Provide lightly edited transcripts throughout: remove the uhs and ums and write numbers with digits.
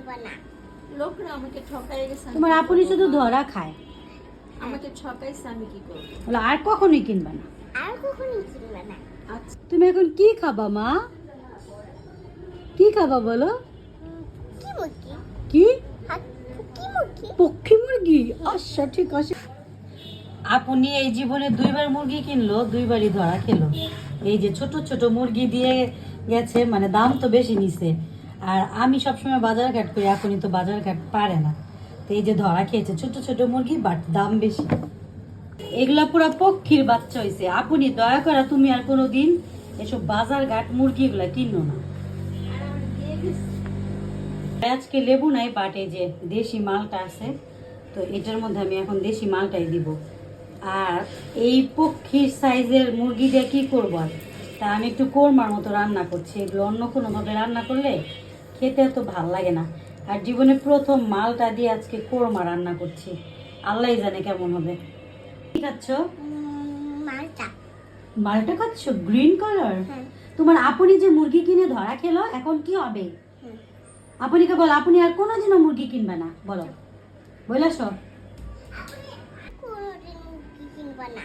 কিনবো না। লোকরা আমাকে ঠকাই গেছে। তোমার আপনি শুধু ধরা খায়। আমাকে ঠকাইছে, আমি কি করব? বলো আর কখনোই কিনবা না। আর কখনোই কিনবো না। আচ্ছা, তুমি এখন কি খাবা মা? কি খাবা বলো? কি মুরগি? কি? কি মুরগি? পক্ষী মুরগি? আচ্ছা ঠিক আছে। আপনি এই জীবনে দুইবার মুরগি কিনলো, দুইবারই ধরা খেলো। এই যে ছোট ছোট মুরগি দিয়ে গেছে, মানে দাম তো বেশি নিছে। আর আমি সবসময় বাজার ঘাট করি, আপনি তো বাজার ঘাট পারে না। তো এই যে ধরা খেয়েছে ছোট ছোট মুরগি, বাট দাম বেশি। এগুলা পুরা পক্ষীর বাচ্চা হয়েছে। আপনি দয়া করে তুমি আর কোনোদিন এসব বাজার ঘাট মুরগি এগুলা কিনো না। আজকে লেবু নাই, বাট এই যে দেশি মালটা আছে, তো এটার মধ্যে আমি এখন দেশি মালটাই দিব। আর এই পক্ষীর সাইজের মুরগি দিয়ে কি করবো আর, তা আমি একটু কোরমার মতো রান্না করছি। এগুলো অন্য কোনোভাবে রান্না করলে খেতে তো ভাল লাগে না। আর জীবনে প্রথম মালটা দিয়ে আজকে কোরমা রান্না করছি, আল্লাহ জানে কেমন হবে। কি খাচ্ছ? মালটা। মালটা খাচ্ছ? Green colour? হ্যাঁ। তোমার আপনি যে মুরগি কিনে ধরা খেলো, এখন কি হবে? আপনিকে বল, আপনি আর কোনোদিনও মুরগি কিনবে না, বলো বলছো। কোনোদিন মুরগি কিনবো না।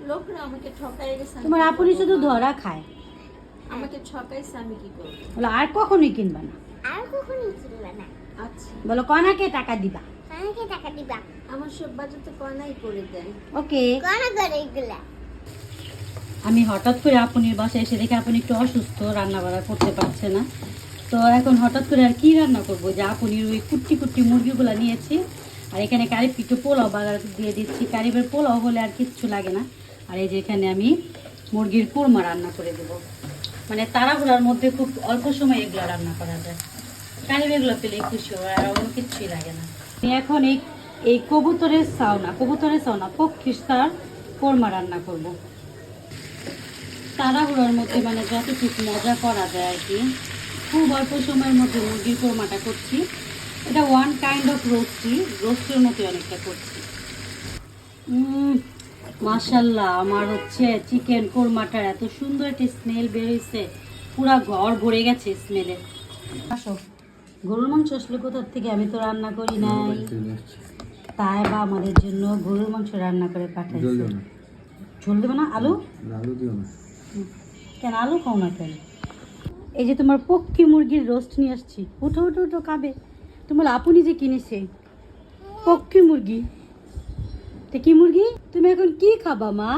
লোকরা আমাকে ঠকাই গেছে। তোমার আপনি শুধু ধরা খায়। আমাকে ঠকাইছে, আমি কি করব? বলো আর কখনোই কিনবে না। আর কখনোই কিনবো না। আচ্ছা, বলো কনাকে টাকা দিবা। আমাকে টাকা দিবা। আমার সব বাজার তো কনাই করে দেয়। ওকে। কোনা করে এগুলা। আমি হঠাৎ করে আপনির বাসায় এসে দেখে আপনি একটু অসুস্থ, রান্না বান্না করতে পারছে না। তো এখন হঠাৎ করে আর কি রান্না করবো, যে আপনির ওই কুট্টি কুট্টি মুরগিগুলো নিয়েছি, আর এখানে কারিব একটু পোলাও বাগার দিয়ে দিচ্ছি। কারিবের পোলাও হলে আর কিচ্ছু লাগে না। আর এই যে এখানে আমি মুরগির কোরমা রান্না করে দেবো। মানে তাড়াহুড়ার মধ্যে খুব অল্প সময় এগুলো রান্না করা যায়। কারিব এগুলো পেলে খুশি হয়, আর অন্য কিচ্ছুই লাগে না। আমি এখন এই কবুতরের সাউনা পক্ষীর সার কোরমা রান্না করব। তাড়াহুড়ার মধ্যে মানে যতটুকু মজা করা যায় আর কি, খুব অল্প সময়ের মধ্যে মুরগির কোরমাটা করছি। এটা ওয়ান কাইন্ড অফ রোস্টের মতো অনেকটা করছি। মাশাল্লাহ, আমার হচ্ছে চিকেন কোরমাটার এত সুন্দর একটা স্মেল বেরোইছে, পুরা ঘর ভরে গেছে স্মেলে। আসো, গরুর মাংস আসলে কোথার থেকে, আমি তো রান্না করি নাই, তাই বা আমাদের জন্য গরুর মাংস রান্না করে পাঠাইছে। ঝোল দেবো না? আলু দিও না কেন? আলু খাও না কেন? এই যে তোমার পক্ষী মুরগির রোস্ট নিয়ে আসছি। উঠো উঠো উঠো, খাবে? তোমার আপনি যে কিনেছে পক্ষী মুরগি, তো কি মুরগি? তুমি এখন কি খাবা মা?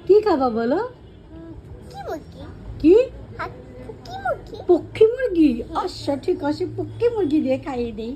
কি খাবা বলো? কি মুরগি? কি? কি মুরগি? পক্ষী মুরগি? আচ্ছা ঠিক আছে, পক্ষী মুরগি দিয়ে খাইয়ে দেই।